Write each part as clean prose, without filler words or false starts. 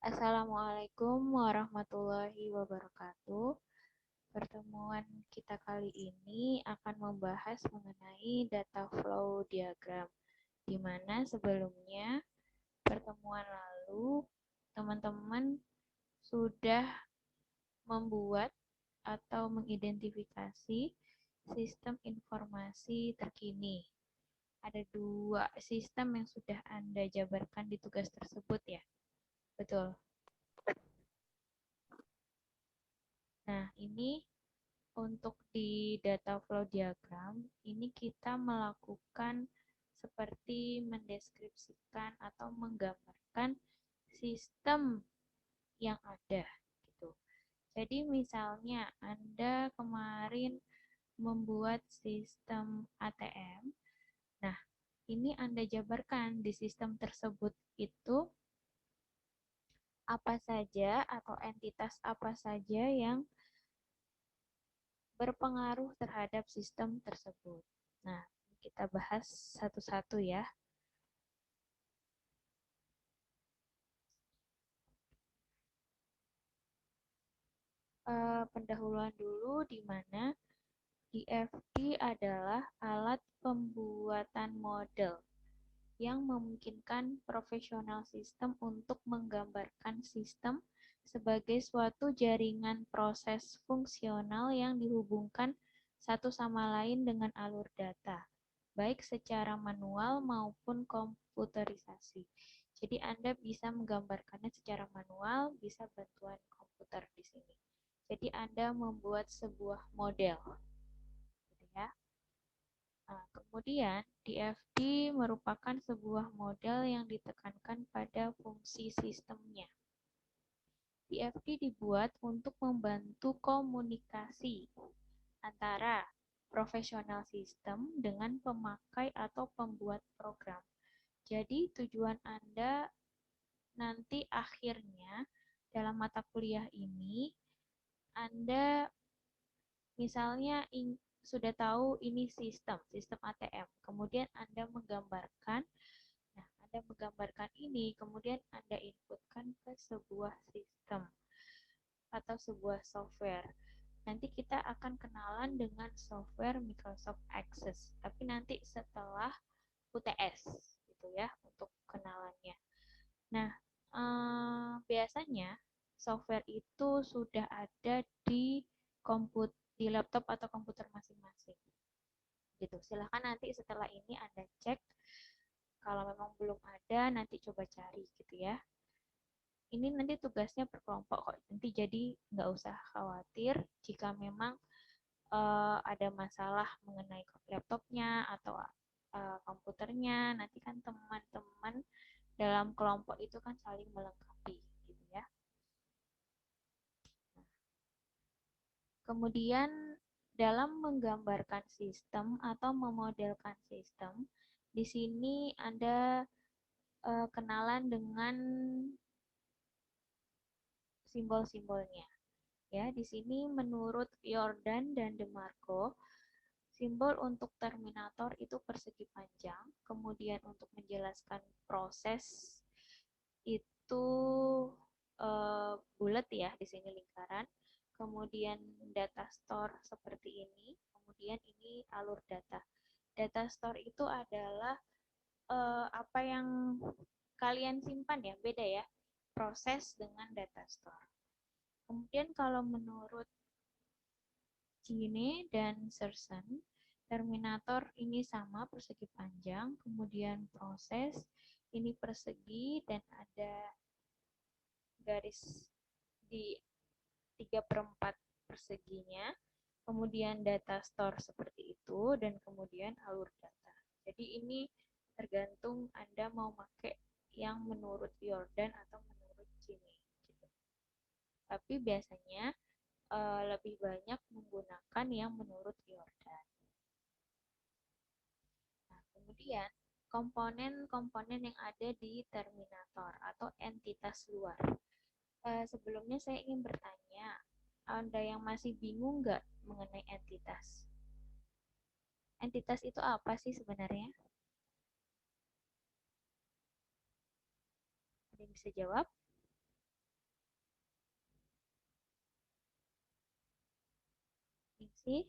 Assalamualaikum warahmatullahi wabarakatuh. Pertemuan kita kali ini akan membahas mengenai data flow diagram, di mana sebelumnya pertemuan lalu teman-teman sudah membuat atau mengidentifikasi sistem informasi terkini. Ada dua sistem yang sudah Anda jabarkan di tugas tersebut ya, betul. Nah, ini untuk di data flow diagram, ini kita melakukan seperti mendeskripsikan atau menggambarkan sistem yang ada gitu. Jadi misalnya Anda kemarin membuat sistem ATM. Nah, ini Anda jabarkan di sistem tersebut itu apa saja atau entitas apa saja yang berpengaruh terhadap sistem tersebut. Nah, kita bahas satu-satu ya. Pendahuluan dulu di mana DFD adalah alat pembuatan model yang memungkinkan profesional sistem untuk menggambarkan sistem sebagai suatu jaringan proses fungsional yang dihubungkan satu sama lain dengan alur data, baik secara manual maupun komputerisasi. Jadi Anda bisa menggambarkannya secara manual, bisa bantuan komputer di sini. Jadi Anda membuat sebuah model, gitu ya. Nah, kemudian DFD merupakan sebuah model yang ditekankan pada fungsi sistemnya. DFD dibuat untuk membantu komunikasi antara profesional sistem dengan pemakai atau pembuat program. Jadi tujuan Anda nanti akhirnya dalam mata kuliah ini, Anda misalnya sudah tahu ini sistem ATM. Kemudian Anda menggambarkan, nah Anda menggambarkan ini, kemudian Anda inputkan ke sebuah sistem atau sebuah software. Nanti kita akan kenalan dengan software Microsoft Access, tapi nanti setelah UTS gitu ya untuk kenalannya. Nah, biasanya software itu sudah ada di di laptop atau komputer masing-masing. Gitu. Silahkan nanti setelah ini Anda cek. Kalau memang belum ada, nanti coba cari gitu ya. Ini nanti tugasnya per kelompok kok. Nanti jadi nggak usah khawatir jika memang ada masalah mengenai laptopnya atau komputernya. Nanti kan teman-teman dalam kelompok itu kan saling melengkapi gitu ya. Kemudian dalam menggambarkan sistem atau memodelkan sistem, di sini Anda kenalan dengan simbol-simbolnya. Ya, di sini menurut Jordan dan DeMarco, simbol untuk terminator itu persegi panjang, kemudian untuk menjelaskan proses itu bulat ya, di sini lingkaran. Kemudian data store seperti ini, kemudian ini alur data. Data store itu adalah apa yang kalian simpan ya, beda ya, proses dengan data store. Kemudian kalau menurut Gine dan Serson, terminator ini sama persegi panjang, kemudian proses ini persegi dan ada garis di 3/4 perseginya, kemudian data store seperti itu, dan kemudian alur data. Jadi ini tergantung Anda mau pakai yang menurut Jordan atau menurut Gini. Gitu. Tapi biasanya lebih banyak menggunakan yang menurut Jordan. Nah, kemudian komponen-komponen yang ada di terminator atau entitas luar. Sebelumnya saya ingin bertanya, Anda yang masih bingung nggak mengenai entitas? Entitas itu apa sih sebenarnya? Ada yang bisa jawab? kasih.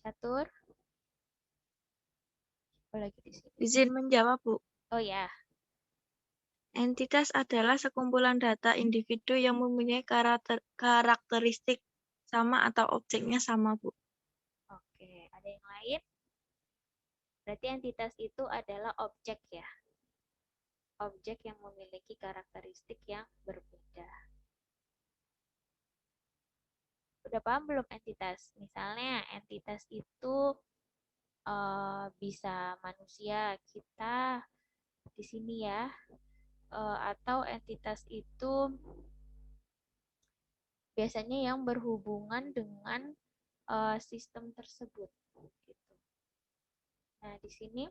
Catur. Apa lagi di sini? Izin menjawab, Bu. Oh ya, Entitas adalah sekumpulan data individu yang mempunyai karakteristik sama atau objeknya sama, Bu. oke. Ada yang lain? Berarti entitas itu adalah objek ya. Objek yang memiliki karakteristik yang berbeda. Udah paham belum entitas? Misalnya entitas itu bisa manusia, kita di sini ya. Atau entitas itu biasanya yang berhubungan dengan sistem tersebut. Gitu. Nah, di sini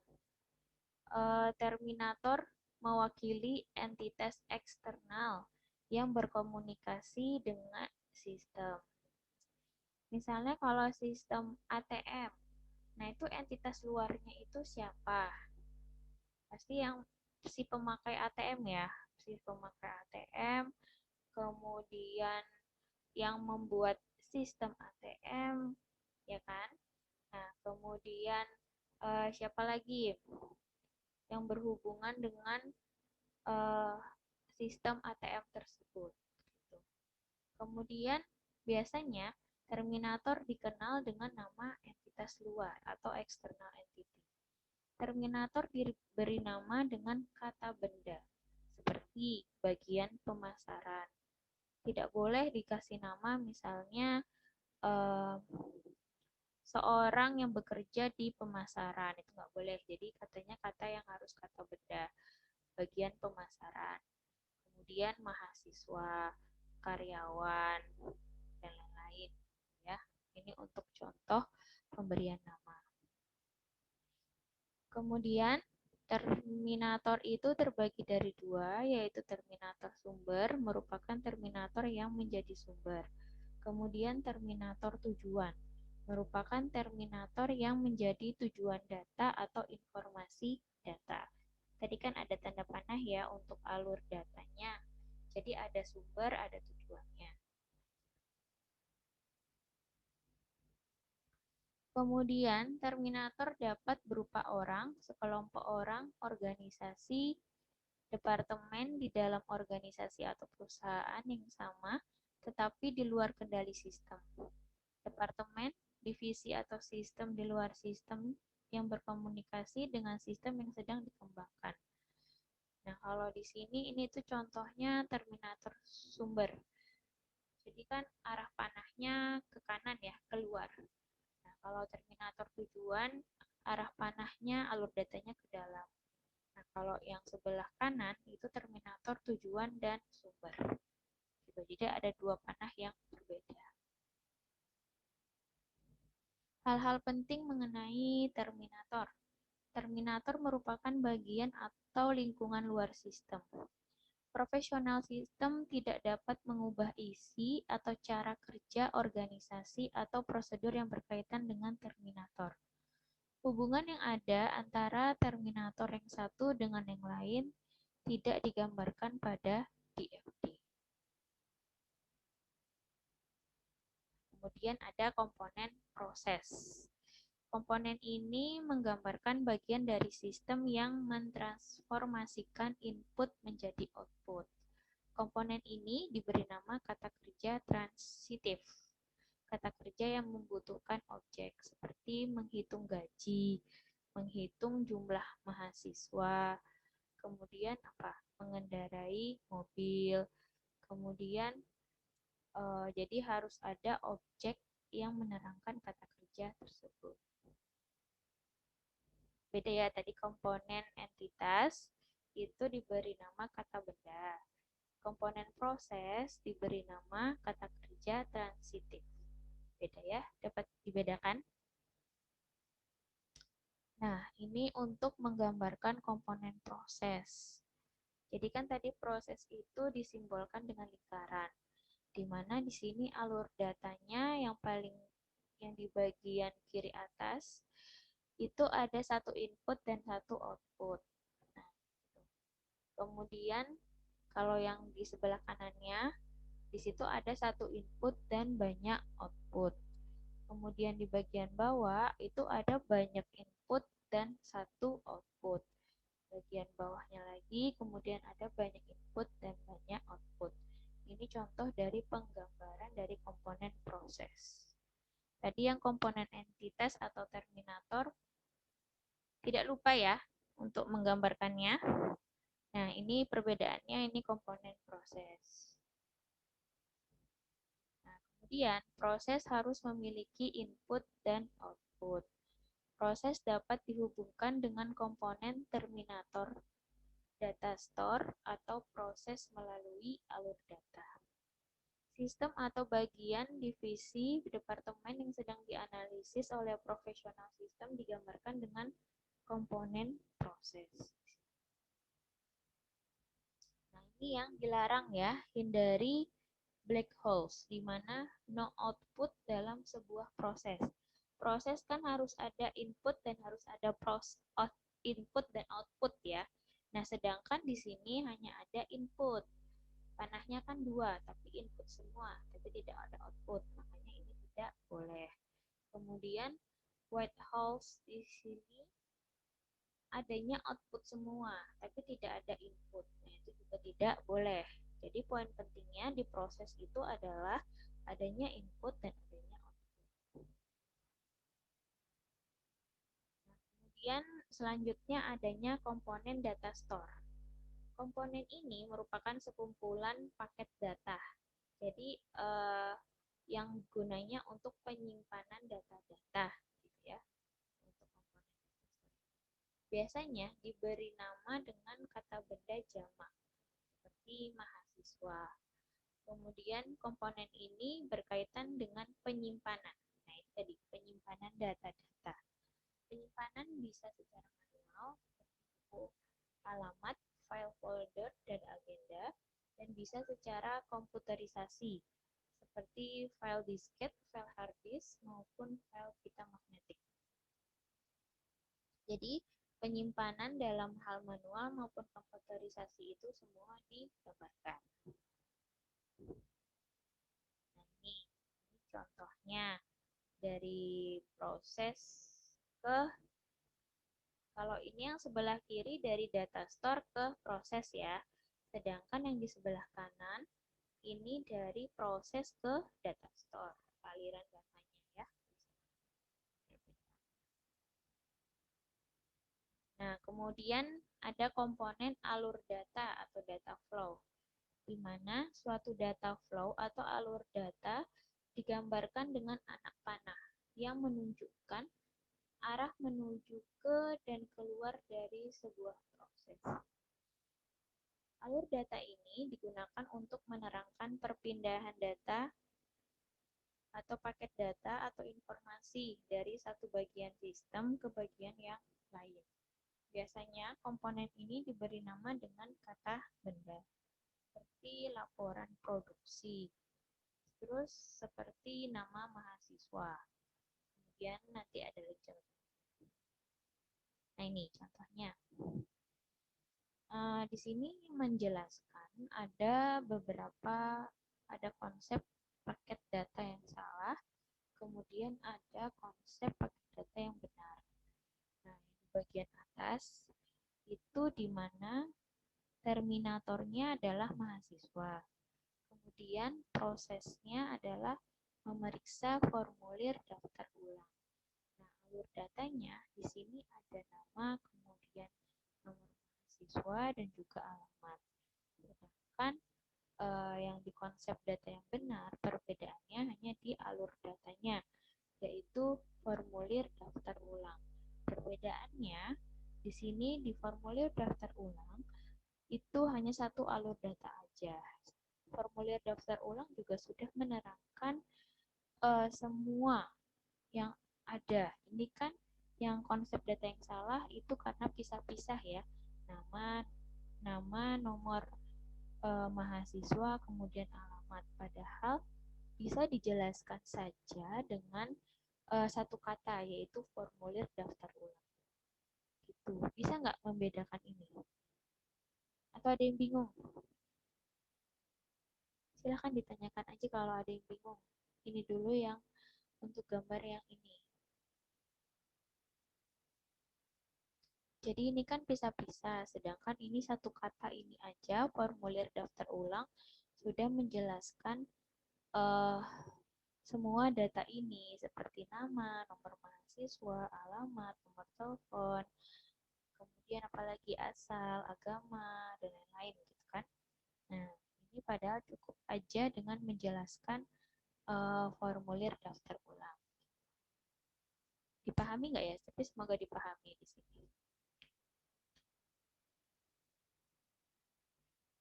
terminator mewakili entitas eksternal yang berkomunikasi dengan sistem. Misalnya kalau sistem ATM, nah itu entitas luarnya itu siapa? Pasti yang si pemakai ATM ya, si pemakai ATM, kemudian yang membuat sistem ATM, ya kan? Nah, kemudian siapa lagi yang berhubungan dengan eh, sistem ATM tersebut? Gitu. Kemudian biasanya terminator dikenal dengan nama entitas luar atau external entity. Terminator diberi nama dengan kata benda, seperti bagian pemasaran. Tidak boleh dikasih nama misalnya eh, seorang yang bekerja di pemasaran, itu nggak boleh. Jadi katanya kata yang harus kata benda, bagian pemasaran. Kemudian mahasiswa, karyawan, dan lain-lain. Ya, ini untuk contoh pemberian nama. Kemudian terminator itu terbagi dari dua, yaitu terminator sumber merupakan terminator yang menjadi sumber. Kemudian terminator tujuan merupakan terminator yang menjadi tujuan data atau informasi data. Tadi kan ada tanda panah ya untuk alur datanya. Jadi ada sumber, ada tujuannya. Kemudian, terminator dapat berupa orang, sekelompok orang, organisasi, departemen di dalam organisasi atau perusahaan yang sama, tetapi di luar kendali sistem. Departemen, divisi atau sistem di luar sistem yang berkomunikasi dengan sistem yang sedang dikembangkan. Nah, kalau di sini ini tuh contohnya terminator sumber. Jadi kan arah panahnya ke kanan ya, keluar. Nah, kalau terminator tujuan, arah panahnya alur datanya ke dalam. Nah, kalau yang sebelah kanan itu terminator tujuan dan sumber. Gitu. Jadi ada dua panah yang berbeda. Hal-hal penting mengenai terminator. Terminator merupakan bagian atau lingkungan luar sistem. Profesional sistem tidak dapat mengubah isi atau cara kerja organisasi atau prosedur yang berkaitan dengan terminator. Hubungan yang ada antara terminator yang satu dengan yang lain tidak digambarkan pada DFD. Kemudian ada komponen proses. Komponen ini menggambarkan bagian dari sistem yang mentransformasikan input menjadi output. Komponen ini diberi nama kata kerja transitif. Kata kerja yang membutuhkan objek seperti menghitung gaji, menghitung jumlah mahasiswa, kemudian apa? Mengendarai mobil, kemudian jadi harus ada objek yang menerangkan kata kerja tersebut. Beda ya, tadi komponen entitas itu diberi nama kata benda. Komponen proses diberi nama kata kerja transitif. Beda ya, dapat dibedakan? Nah, ini untuk menggambarkan komponen proses. Jadi kan tadi proses itu disimbolkan dengan lingkaran, di mana di sini alur datanya yang paling yang di bagian kiri atas itu ada satu input dan satu output. Nah, kemudian kalau yang di sebelah kanannya, di situ ada satu input dan banyak output. Kemudian di bagian bawah itu ada banyak input dan satu output. Bagian bawahnya lagi, kemudian ada banyak input dan banyak output. Ini contoh dari penggambaran dari komponen proses. Tadi yang komponen entitas atau terminator, tidak lupa ya untuk menggambarkannya. Nah, ini perbedaannya, ini komponen proses. Nah, kemudian proses harus memiliki input dan output. Proses dapat dihubungkan dengan komponen terminator, data store, atau proses melalui alur data. Sistem atau bagian, divisi, departemen yang sedang dianalisis oleh profesional sistem digambarkan dengan komponen proses. Nah, ini yang dilarang ya, hindari black holes, di mana no output dalam sebuah proses. Proses kan harus ada input dan harus ada input dan output ya. Nah, sedangkan di sini hanya ada input. Panahnya kan 2, tapi input semua, tapi tidak ada output. Makanya ini tidak boleh. Kemudian white holes di sini adanya output semua, tapi tidak ada input. Nah, itu juga tidak boleh. Jadi poin pentingnya di proses itu adalah adanya input dan adanya output. Nah, kemudian selanjutnya adanya komponen data store. Komponen ini merupakan sekumpulan paket data. Jadi yang gunanya untuk penyimpanan data-data, gitu ya. Untuk komponen biasanya diberi nama dengan kata benda jamak, seperti mahasiswa. Kemudian komponen ini berkaitan dengan penyimpanan. Nah, itu tadi penyimpanan data-data. Penyimpanan bisa secara manual, seperti alamat, file folder, dan agenda, dan bisa secara komputerisasi, seperti file disket, file hard disk, maupun file pita magnetik. Jadi, penyimpanan dalam hal manual maupun komputerisasi itu semua digambarkan. Nah, ini contohnya dari proses ke, kalau ini yang sebelah kiri dari data store ke proses ya. Sedangkan yang di sebelah kanan ini dari proses ke data store, aliran datanya ya. Nah, kemudian ada komponen alur data atau data flow, di mana suatu data flow atau alur data digambarkan dengan anak panah yang menunjukkan arah menuju ke dan keluar dari sebuah proses. Alur data ini digunakan untuk menerangkan perpindahan data atau paket data atau informasi dari satu bagian sistem ke bagian yang lain. Biasanya komponen ini diberi nama dengan kata benda, seperti laporan produksi, terus seperti nama mahasiswa. Kemudian nanti ada lecture. Nah, ini contohnya. Di sini menjelaskan ada konsep paket data yang salah, kemudian ada konsep paket data yang benar. Nah, di bagian atas itu di mana terminatornya adalah mahasiswa. Kemudian prosesnya adalah memeriksa formulir daftar ulang. Nah, alur datanya di sini ada nama, kemudian nomor mahasiswa dan juga alamat. Sedangkan yang di konsep data yang benar, perbedaannya hanya di alur datanya, yaitu formulir daftar ulang. Perbedaannya di sini di formulir daftar ulang itu hanya satu alur data aja. Formulir daftar ulang juga sudah menerangkan semua yang ada. Ini kan yang konsep data yang salah itu karena pisah-pisah ya. Nama, nomor mahasiswa, kemudian alamat. Padahal bisa dijelaskan saja dengan satu kata, yaitu formulir daftar ulang. Gitu. Bisa nggak membedakan ini? Atau ada yang bingung? Silahkan ditanyakan aja kalau ada yang bingung. Ini dulu yang untuk gambar yang ini. Jadi ini kan pisah-pisah, sedangkan ini satu kata ini aja, formulir daftar ulang sudah menjelaskan semua data ini, seperti nama, nomor mahasiswa, alamat, nomor telepon, kemudian apalagi asal, agama, dan lain-lain gitu kan. Nah, ini padahal cukup aja dengan menjelaskan formulir daftar ulang. Dipahami nggak ya? Tapi semoga dipahami di sini.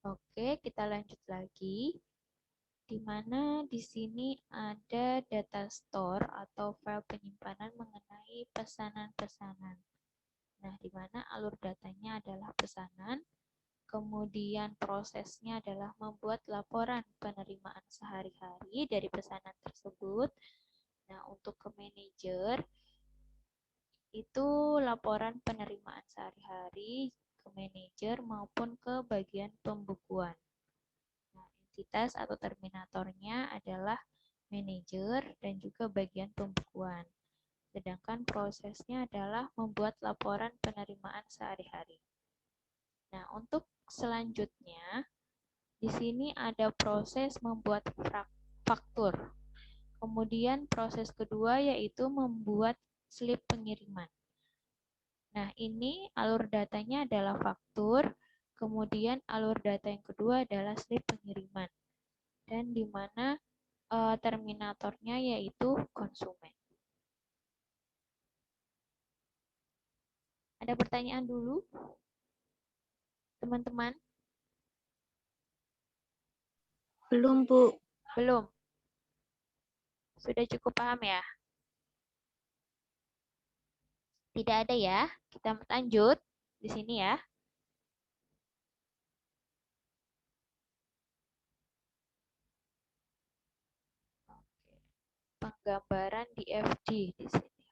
Oke, kita lanjut lagi. Di mana di sini ada data store atau file penyimpanan mengenai pesanan-pesanan. Nah, di mana alur datanya adalah pesanan, kemudian prosesnya adalah membuat laporan penerimaan sehari-hari dari pesanan tersebut. Nah, untuk ke manajer, itu laporan penerimaan sehari-hari ke manajer maupun ke bagian pembukuan. Nah, entitas atau terminatornya adalah manajer dan juga bagian pembukuan. Sedangkan prosesnya adalah membuat laporan penerimaan sehari-hari. Nah, untuk selanjutnya, di sini ada proses membuat faktur. Kemudian proses kedua yaitu membuat slip pengiriman. Nah, ini alur datanya adalah faktur, kemudian alur data yang kedua adalah slip pengiriman. Dan di mana terminatornya yaitu konsumen. Ada pertanyaan dulu, teman-teman? Belum, Bu. Belum? Sudah cukup paham ya? Tidak ada ya? Kita lanjut di sini ya. Oke. Penggambaran DFD di sini.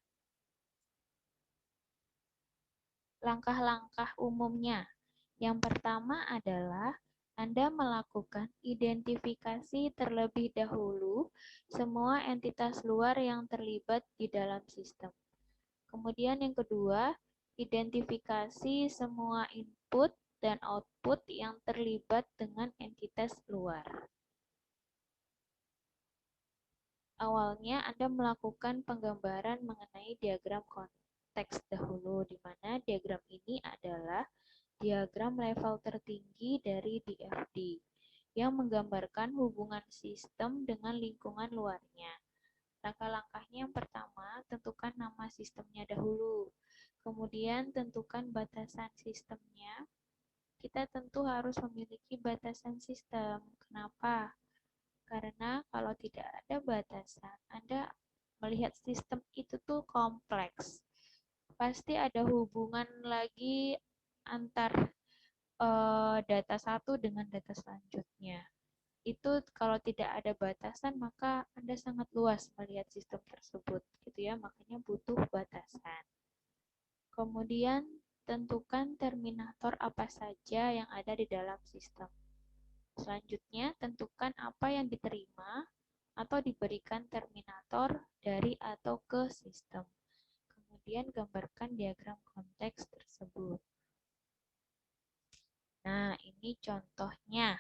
Langkah-langkah umumnya. Yang pertama adalah Anda melakukan identifikasi terlebih dahulu semua entitas luar yang terlibat di dalam sistem. Kemudian yang kedua, identifikasi semua input dan output yang terlibat dengan entitas luar. Awalnya Anda melakukan penggambaran mengenai diagram konteks dahulu, di mana diagram ini adalah diagram level tertinggi dari DFD yang menggambarkan hubungan sistem dengan lingkungan luarnya. Langkah-langkahnya yang pertama, tentukan nama sistemnya dahulu. Kemudian tentukan batasan sistemnya. Kita tentu harus memiliki batasan sistem. Kenapa? Karena kalau tidak ada batasan, Anda melihat sistem itu tuh kompleks. Pasti ada hubungan lagi antar data satu dengan data selanjutnya. Itu kalau tidak ada batasan, maka Anda sangat luas melihat sistem tersebut, gitu ya. Makanya butuh batasan. Kemudian tentukan terminator apa saja yang ada di dalam sistem. Selanjutnya, tentukan apa yang diterima atau diberikan terminator dari atau ke sistem. Kemudian gambarkan diagram konteks tersebut. Nah, ini contohnya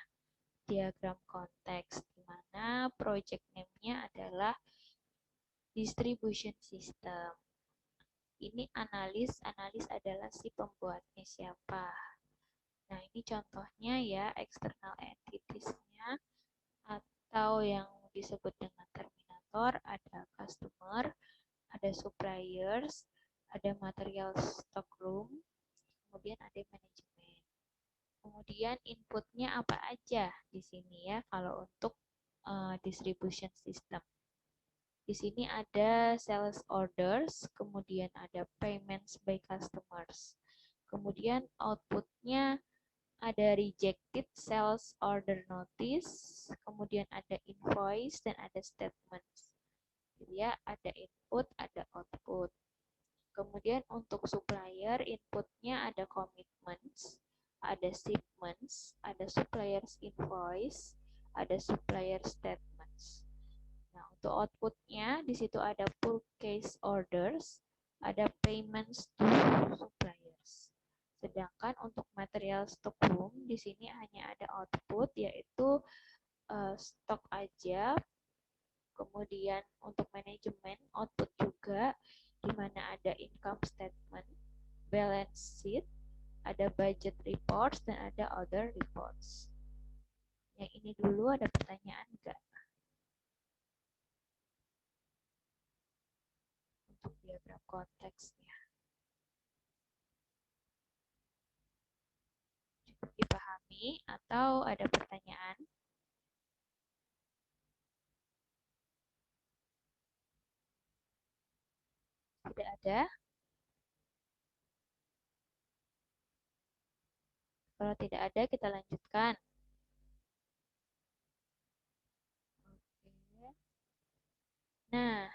diagram konteks, di mana project name-nya adalah distribution system. Ini analis adalah si pembuatnya siapa. Nah, ini contohnya ya, external entities-nya atau yang disebut dengan terminator, ada customer, ada suppliers, ada material stockroom, kemudian ada manajemen. Kemudian inputnya apa aja di sini ya kalau untuk distribution system. Di sini ada sales orders, kemudian ada payments by customers. Kemudian outputnya ada rejected sales order notice, kemudian ada invoice, dan ada statements. Jadi ya, ada input, ada output. Kemudian untuk supplier, inputnya ada commitments, ada shipments, ada suppliers invoice, ada supplier statements. Nah, untuk outputnya di situ ada purchase orders, ada payments to suppliers. Sedangkan untuk material stockroom di sini hanya ada output yaitu stok aja. Kemudian untuk manajemen output juga di mana ada income statement, balance sheet, ada budget reports dan ada other reports. Yang ini dulu ada pertanyaan enggak? Untuk diagram konteksnya. Cukup dipahami atau ada pertanyaan? Tidak ada? Kalau tidak ada, kita lanjutkan. Oke. Nah,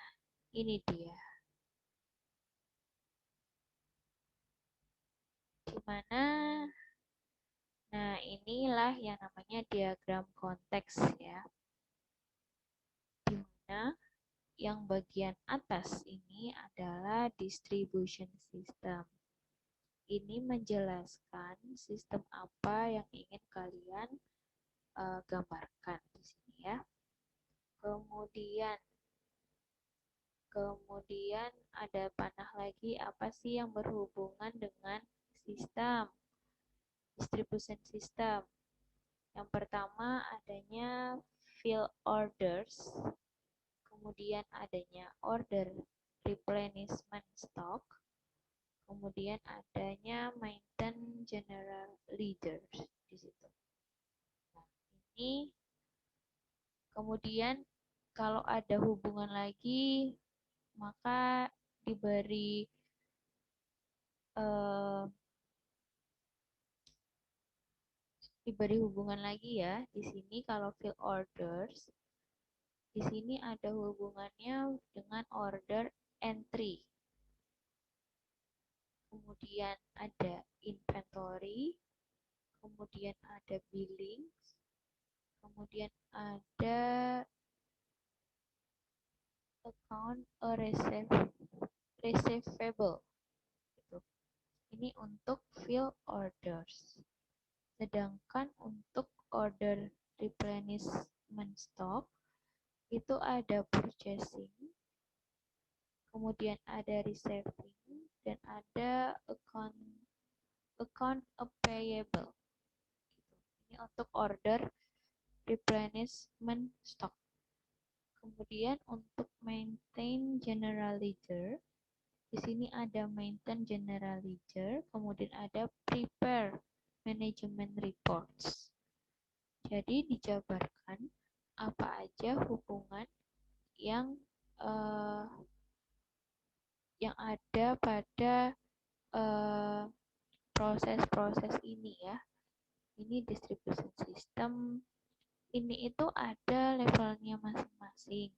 ini dia. Di mana? Nah, inilah yang namanya diagram konteks ya. Di mana yang bagian atas ini adalah distribution system. Ini menjelaskan sistem apa yang ingin kalian gambarkan di sini ya. Kemudian ada panah lagi, apa sih yang berhubungan dengan sistem distribution system. Yang pertama adanya fill orders, kemudian adanya order replenishment stock, kemudian adanya maintenance general leaders di situ. Nah, ini kemudian kalau ada hubungan lagi maka diberi hubungan lagi ya. Di sini kalau fill orders, di sini ada hubungannya dengan order entry. Kemudian ada inventory, kemudian ada billing, kemudian ada account receivable. Gitu. Ini untuk fill orders. Sedangkan untuk order replenishment stock itu ada purchasing, kemudian ada receiving, dan ada account payable. Ini untuk order replenishment stock. Kemudian untuk maintain general ledger, di sini ada maintain general ledger, kemudian ada prepare management reports. Jadi dijabarkan apa aja hubungan yang ada pada proses-proses ini ya. Ini distribution system. Ini itu ada levelnya masing-masing,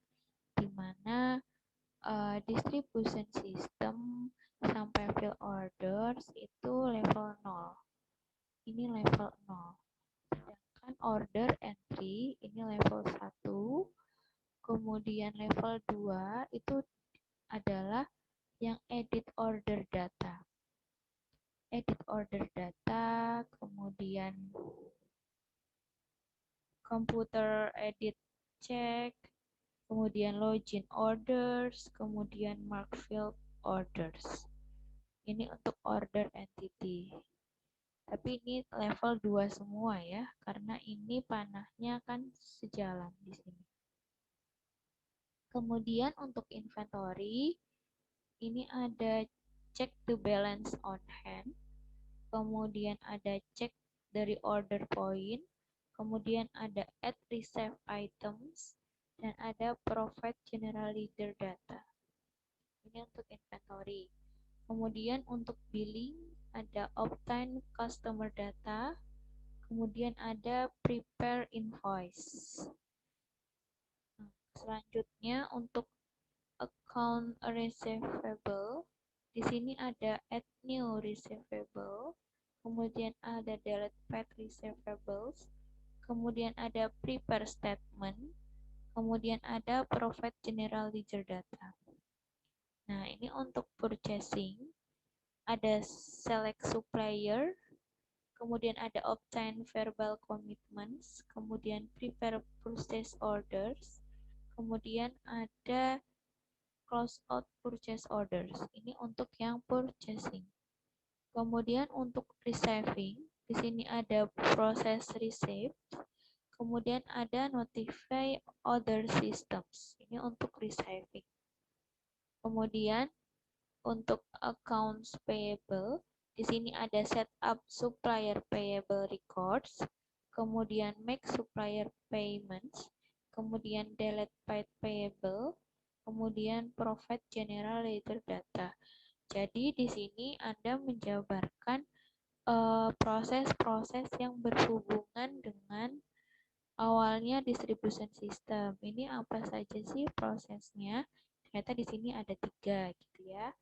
di mana distribution system sampai fill orders itu level 0. Ini level 0. Sedangkan order entry ini level 1. Kemudian level 2 itu adalah yang edit order data. Edit order data, kemudian computer edit check, kemudian login orders, kemudian mark field orders. Ini untuk order entity. Tapi ini level 2 semua ya, karena ini panahnya kan sejalan di sini. Kemudian untuk inventory, ini ada check to balance on hand, kemudian ada check dari order point, kemudian ada add reserve items, dan ada provide general ledger data. Ini untuk inventory. Kemudian untuk billing ada obtain customer data, kemudian ada prepare invoice. Selanjutnya untuk account receivable, di sini ada add new receivable, kemudian ada delete paid receivables, kemudian ada prepare statement, Kemudian ada Provide General Ledger Data. Nah, ini untuk purchasing, ada Select Supplier, kemudian ada Obtain Verbal Commitments, kemudian Prepare Purchase Orders, kemudian ada Close Out Purchase Orders. Ini untuk yang purchasing. Kemudian untuk receiving, di sini ada Process Receive, kemudian ada Notify Other Systems. Ini untuk receiving. Kemudian untuk accounts payable, di sini ada setup supplier payable records, kemudian make supplier payments, kemudian delete paid payable, kemudian provide general ledger data. Jadi di sini Anda menjabarkan proses-proses yang berhubungan dengan awalnya distribution system. Ini apa saja sih prosesnya? Ternyata di sini ada 3 gitu ya.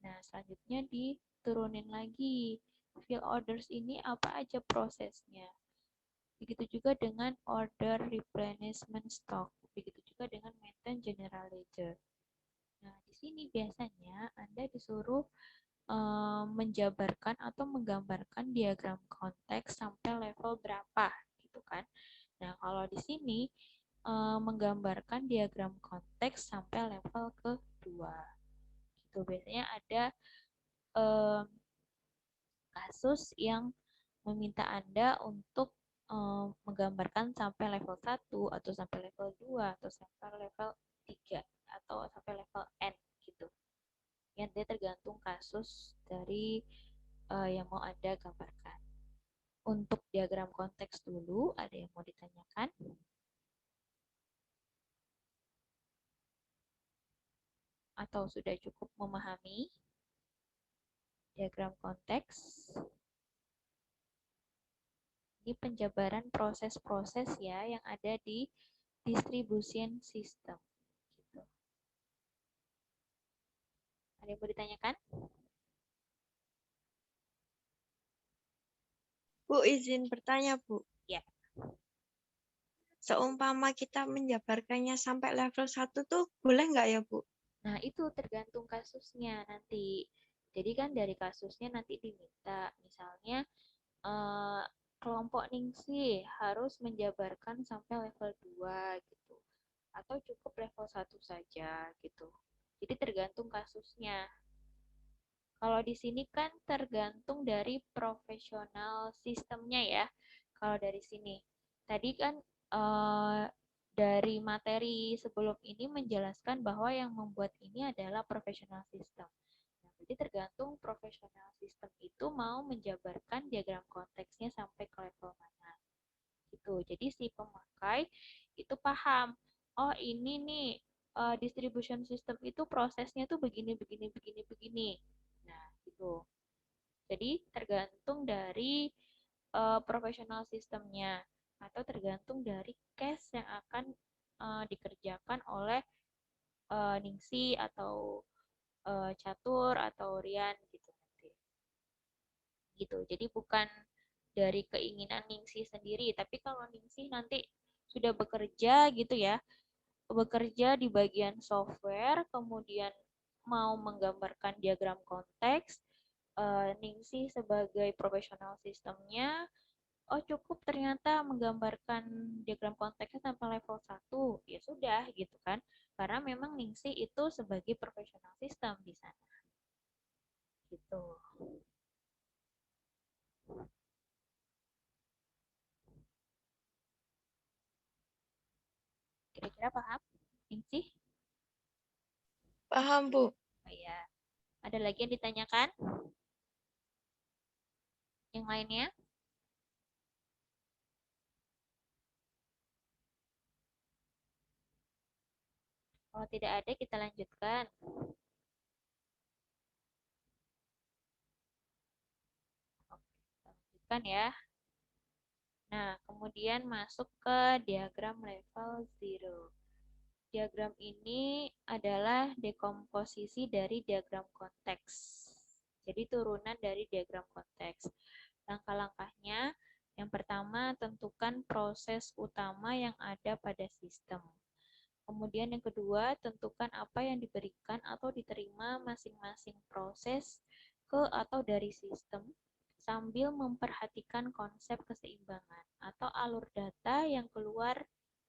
Nah, selanjutnya diturunin lagi. Fill orders ini apa aja prosesnya. Begitu juga dengan order replenishment stock. Begitu juga dengan maintain general ledger. Nah, di sini biasanya Anda disuruh menjabarkan atau menggambarkan diagram konteks sampai level berapa gitu kan. Nah, kalau di sini menggambarkan diagram konteks sampai level kedua. Gitu. Biasanya ada kasus yang meminta Anda untuk menggambarkan sampai level 1 atau sampai level 2 atau sampai level 3 atau sampai level N gitu. Ya, dia tergantung kasus dari yang mau Anda gambarkan. Untuk diagram konteks dulu, ada yang mau ditanyakan? Atau sudah cukup memahami diagram konteks? Ini penjabaran proses-proses ya yang ada di distribution system. Gitu. Ada yang mau ditanyakan? Bu, izin bertanya, Bu. Ya. Seumpama kita menjabarkannya sampai level 1 tuh boleh nggak ya, Bu? Nah, itu tergantung kasusnya nanti. Jadi kan dari kasusnya nanti diminta, misalnya eh, kelompok Ningsih harus menjabarkan sampai level 2 gitu. Atau cukup level 1 saja gitu. Jadi tergantung kasusnya. Kalau di sini kan tergantung dari profesional sistemnya ya. Kalau dari sini. Tadi kan dari materi sebelum ini menjelaskan bahwa yang membuat ini adalah profesional sistem. Nah, jadi tergantung profesional sistem itu mau menjabarkan diagram konteksnya sampai ke level mana. Gitu. Jadi si pemakai itu paham, oh ini nih distribution system itu prosesnya tuh begini begini begini begini. Nah, gitu. Jadi tergantung dari profesional sistemnya atau tergantung dari case yang akan dikerjakan oleh Ningsi atau Catur atau Rian gitu nanti. Gitu. Jadi bukan dari keinginan Ningsi sendiri, tapi kalau Ningsi nanti sudah bekerja gitu ya, bekerja di bagian software, kemudian mau menggambarkan diagram konteks, Ningsih sebagai profesional sistemnya, oh cukup ternyata menggambarkan diagram konteksnya sampai level 1, ya sudah gitu kan. Karena memang Ningsih itu sebagai profesional sistem di sana. Gitu. Kira-kira paham, Ningsih? Paham, Bu. Oh ya. Ada lagi yang ditanyakan? Yang lainnya? Kalau tidak ada, kita lanjutkan. Oke, kita lanjutkan ya. Nah, kemudian masuk ke diagram level 0. Diagram ini adalah dekomposisi dari diagram konteks. Jadi turunan dari diagram konteks. Langkah-langkahnya, yang pertama tentukan proses utama yang ada pada sistem. Kemudian yang kedua, tentukan apa yang diberikan atau diterima masing-masing proses ke atau dari sistem sambil memperhatikan konsep keseimbangan atau alur data yang keluar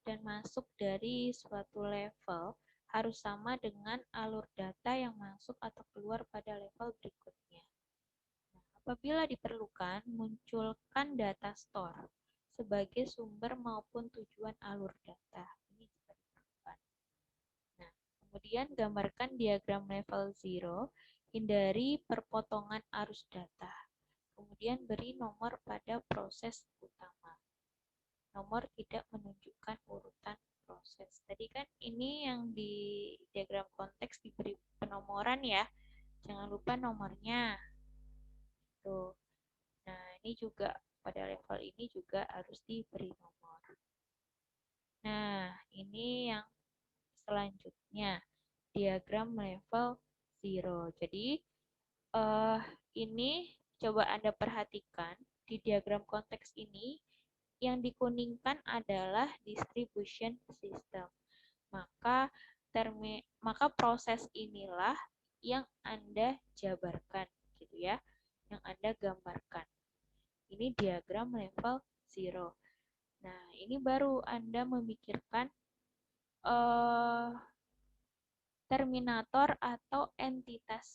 dan masuk dari suatu level harus sama dengan alur data yang masuk atau keluar pada level berikutnya. Nah, apabila diperlukan, munculkan data store sebagai sumber maupun tujuan alur data. Ini juga diperlukan. Nah, kemudian gambarkan diagram level 0, hindari perpotongan arus data. Kemudian beri nomor pada proses utama. Nomor tidak menunjukkan urutan proses. Tadi kan ini yang di diagram konteks diberi penomoran ya. Jangan lupa nomornya. Tuh. Nah, ini juga pada level ini juga harus diberi nomor. Nah, ini yang selanjutnya. Diagram level 0. Jadi, ini coba Anda perhatikan di diagram konteks ini yang dikuningkan adalah distribution system. Maka proses inilah yang Anda jabarkan gitu ya, yang Anda gambarkan. Ini diagram level 0. Nah, ini baru Anda memikirkan terminator atau entitas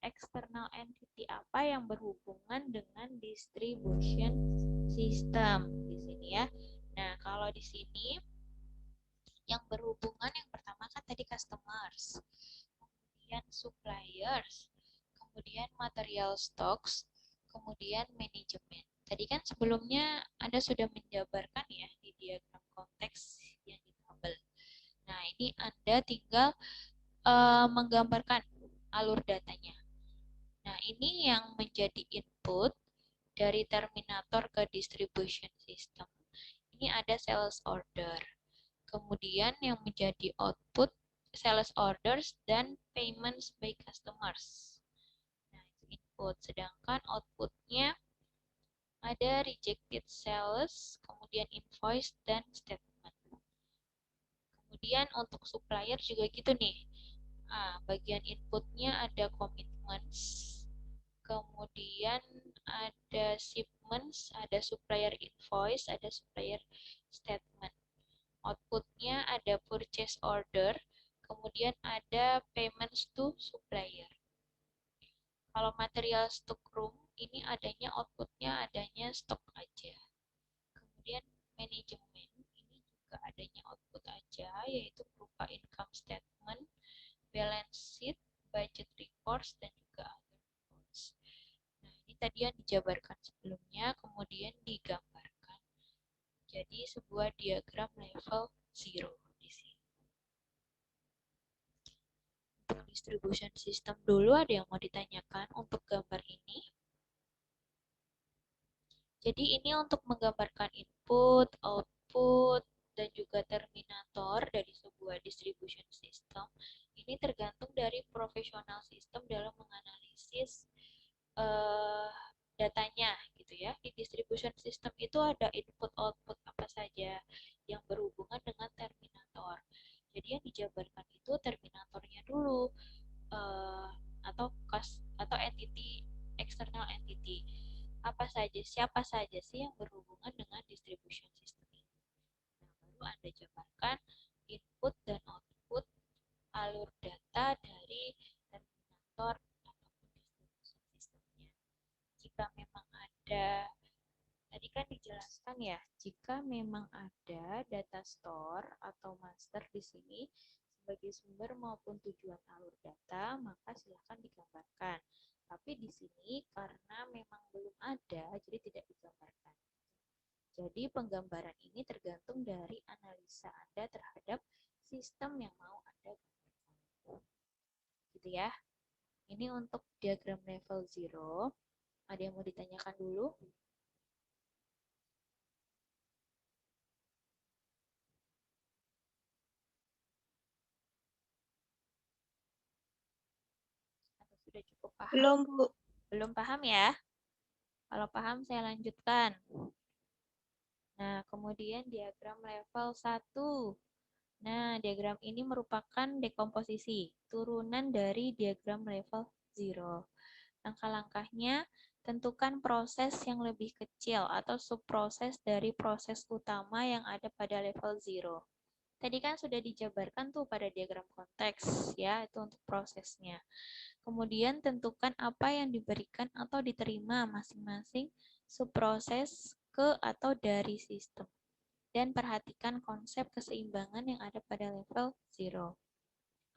external entity apa yang berhubungan dengan distribution system di sini ya. Nah, kalau di sini yang berhubungan yang pertama kan tadi customers, kemudian suppliers, kemudian material stocks, kemudian manajemen. Tadi kan sebelumnya Anda sudah menjabarkan ya di diagram konteks yang di tabel. Nah, ini Anda tinggal menggambarkan alur datanya. Nah, ini yang menjadi input dari terminator ke distribution system. Ini ada sales order. Kemudian yang menjadi output sales orders dan payments by customers. Nah, itu input. Sedangkan outputnya ada rejected sales, kemudian invoice, dan statement. Kemudian untuk supplier juga gitu nih. Bagian inputnya ada commitments, kemudian ada shipments, ada supplier invoice, ada supplier statement. Outputnya ada purchase order, kemudian ada payments to supplier. Kalau material stock room, ini adanya outputnya adanya stok aja. Kemudian manajemen, ini juga adanya output aja, yaitu berupa income statement, balance sheet, budget reports, dan juga other reports. Nah, ini tadi yang dijabarkan sebelumnya, kemudian digambarkan. Jadi, sebuah diagram level 0 di sini. Untuk distribution system dulu, ada yang mau ditanyakan untuk gambar ini? Jadi, ini untuk menggambarkan input, output, dan juga terminator dari sebuah distribution system. Ini tergantung dari profesional sistem dalam menganalisis datanya gitu ya. Di distribution system itu ada input output apa saja yang berhubungan dengan terminator. Jadi yang dijabarkan itu terminatornya dulu atau entity external entity. Apa saja, siapa saja sih yang berhubungan dengan distribution system ini. Nah, baru Anda jabarkan input dan output alur data dari terminator ataupun distribution systemnya. Jika memang ada, tadi kan dijelaskan ya, jika memang ada data store atau master di sini sebagai sumber maupun tujuan alur data, maka silakan digambarkan. Tapi di sini karena memang belum ada, jadi tidak digambarkan. Jadi penggambaran ini tergantung dari analisa Anda terhadap sistem yang mau Anda gambarkan. Gitu ya. Ini untuk diagram level 0. Ada yang mau ditanyakan dulu? Atau sudah cukup paham? Belum, Bu. Belum paham ya? Kalau paham saya lanjutkan. Nah, kemudian diagram level 1. Nah, diagram ini merupakan dekomposisi, turunan dari diagram level 0. Langkah-langkahnya, tentukan proses yang lebih kecil atau subproses dari proses utama yang ada pada level 0. Tadi kan sudah dijabarkan tuh pada diagram konteks, ya, itu untuk prosesnya. Kemudian tentukan apa yang diberikan atau diterima masing-masing subproses ke atau dari sistem. Dan perhatikan konsep keseimbangan yang ada pada level 0.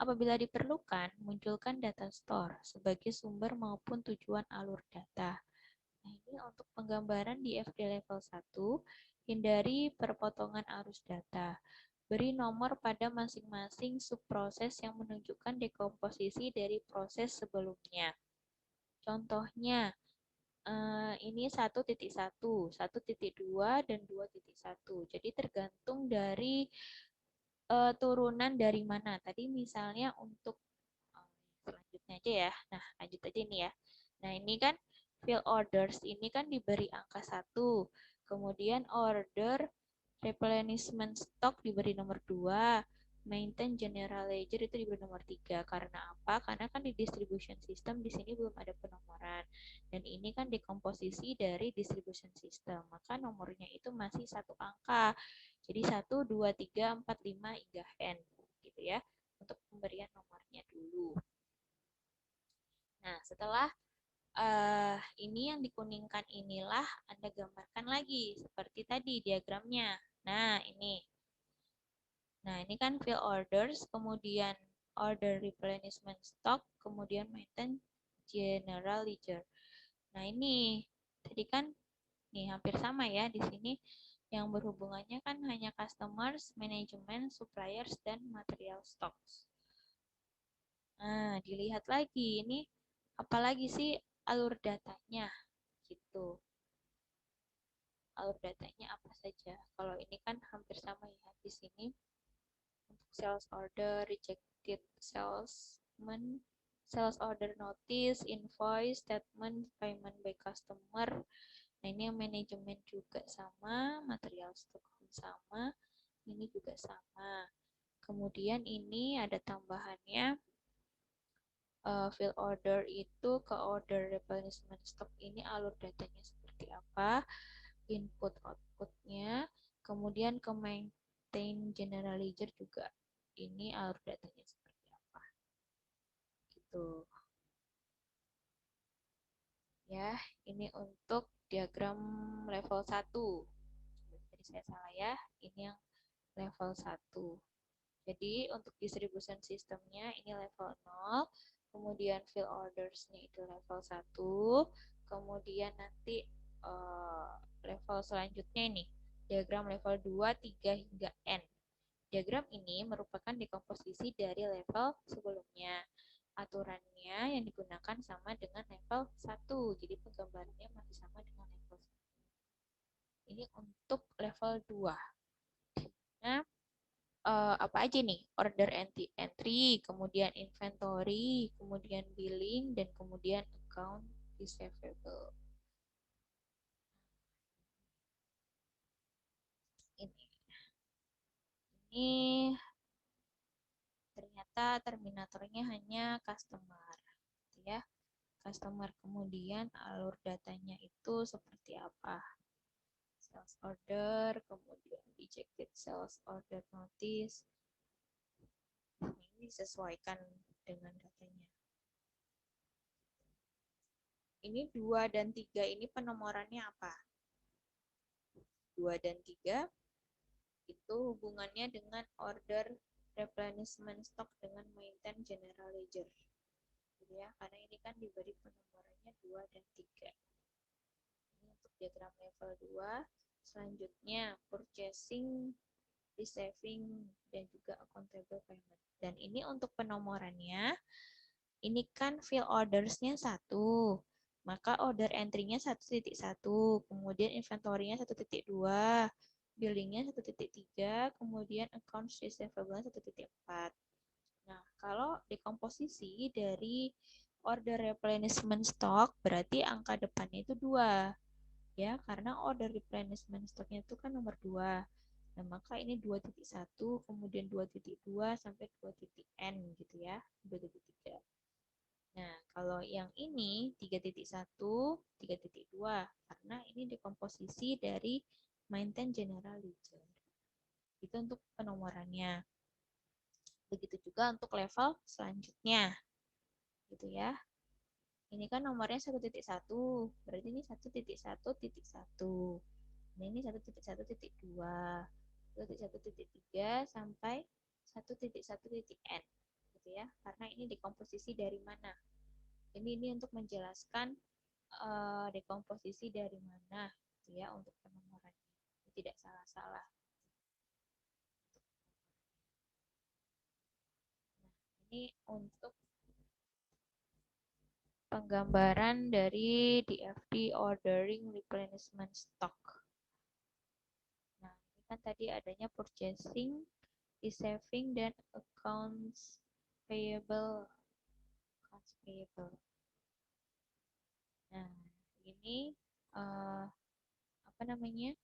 Apabila diperlukan, munculkan data store sebagai sumber maupun tujuan alur data. Nah, ini untuk penggambaran di FD level 1, hindari perpotongan arus data. Beri nomor pada masing-masing subproses yang menunjukkan dekomposisi dari proses sebelumnya. Contohnya, ini 1.1, 1.2, dan 2.1. Jadi tergantung dari turunan dari mana. Tadi misalnya untuk selanjutnya aja ya. Nah, lanjut aja ini ya. Nah, ini kan field orders ini kan diberi angka 1. Kemudian order replenishment stock diberi nomor 2. Maintain general ledger itu diberi nomor 3. Karena apa? Karena kan di distribution system di sini belum ada penomoran. Dan ini kan dekomposisi dari distribution system. Maka nomornya itu masih satu angka. Jadi 1, 2, 3, 4, 5 hingga N. Gitu ya. Untuk pemberian nomornya dulu. Nah, setelah ini yang dikuningkan inilah Anda gambarkan lagi seperti tadi diagramnya. Nah, ini. Nah, ini kan fill orders, kemudian order replenishment stock, kemudian maintain general ledger. Nah, ini tadi kan nih hampir sama ya di sini yang berhubungannya kan hanya customers, management, suppliers, dan material stocks. Nah, dilihat lagi ini apalagi sih alur datanya gitu. Alur datanya apa saja? Kalau ini kan hampir sama ya di sini untuk sales order, rejected salesman, sales order notice, invoice, statement, payment by customer. Nah, ini yang manajemen juga sama, material stock sama, ini juga sama. Kemudian ini ada tambahannya fill order itu ke order replenishment stock ini alur datanya seperti apa, input outputnya, kemudian ke maintain general ledger juga ini alur datanya seperti apa gitu ya. Ini untuk diagram level 1. Jadi saya salah ya, ini yang level 1. Jadi untuk distribution sistemnya ini level 0, kemudian fill ordersnya itu level 1, kemudian nanti level selanjutnya ini diagram level 2, 3 hingga N. Diagram ini merupakan dekomposisi dari level sebelumnya. Aturannya yang digunakan sama dengan level 1, jadi penggambarannya masih sama dengan level 1. Ini untuk level 2. Nah, apa aja nih? Order entry, kemudian inventory, kemudian billing, dan kemudian account receivable. Ini, ini ternyata terminatornya hanya customer, ya. Customer kemudian alur datanya itu seperti apa? Sales order, kemudian rejected sales order notice. Ini disesuaikan dengan datanya. Ini 2 dan 3 ini penomorannya apa? 2 dan 3 itu hubungannya dengan order replenishment stock dengan maintain general ledger. Gitu ya, karena ini kan diberi penomorannya 2 dan 3. Ini untuk diagram level 2. Selanjutnya purchasing, receiving, dan juga accountable payment. Dan ini untuk penomorannya, ini kan fill ordersnya 1. Maka order entry-nya 1.1, kemudian inventory-nya 1.2, billingnya 1.3, kemudian accounts receivable 1.4. Nah, kalau dekomposisi dari order replenishment stock berarti angka depannya itu 2. Ya, karena order replenishment stocknya itu kan nomor 2. Nah, maka ini 2.1, kemudian 2.2 sampai 2.n gitu ya, 2.3. Nah, kalau yang ini 3.1, 3.2 karena ini dekomposisi dari maintain general ledger. Itu untuk penomorannya. Begitu juga untuk level selanjutnya. Gitu ya. Ini kan nomornya 1.1, berarti ini 1.1.1. Nah, ini 1.1.2, 1.1.3 sampai 1.1.n gitu ya. Karena ini dekomposisi dari mana? Ini untuk menjelaskan dekomposisi dari mana gitu ya untuk penomorannya. Tidak salah-salah. Nah, ini untuk penggambaran dari DFD ordering replenishment stock. Nah, ini kan tadi adanya purchasing, receiving, dan accounts payable. Accounts payable. Nah, ini apa namanya?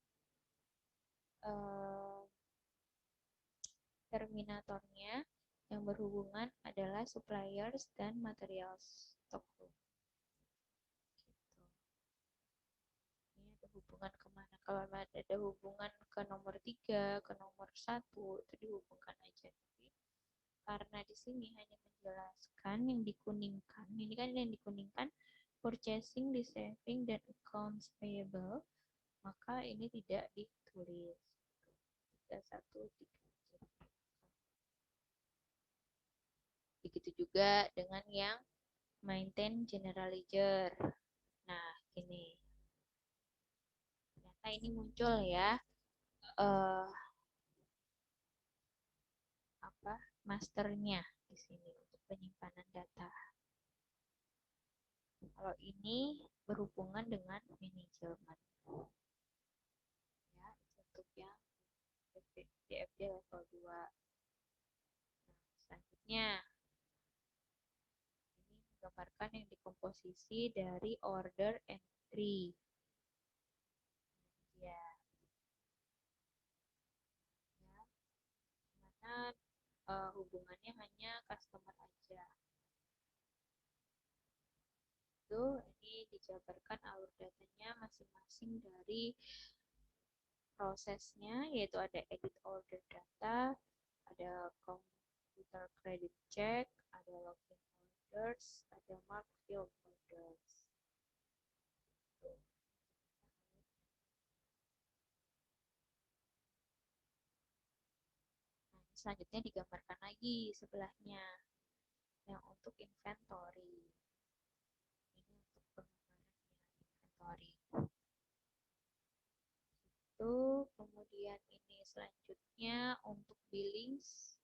Terminatornya yang berhubungan adalah suppliers dan material stock. Ini ada hubungan kemana? Kalau ada hubungan ke nomor 3, ke nomor 1, itu dihubungkan aja. Tapi karena di sini hanya menjelaskan yang dikuningkan, ini kan yang dikuningkan purchasing, receiving, dan accounts payable, maka ini tidak ditulis. 313. Begitu juga dengan yang maintain general ledger. Nah, ini ternyata ini muncul ya apa masternya di sini untuk penyimpanan data. Kalau ini berhubungan dengan manajemen. Ya, untuk yang DFD level 2. Nah, selanjutnya ini menggambarkan yang dekomposisi dari order entry. Ya, ya mana hubungannya hanya customer aja. Itu ini dijabarkan alur datanya masing-masing dari prosesnya, yaitu ada edit order data, ada computer credit check, ada login orders, ada mark field orders. Nah, selanjutnya digambarkan lagi sebelahnya yang untuk inventory. Ini untuk penggambaran inventory. Itu kemudian ini selanjutnya untuk billings.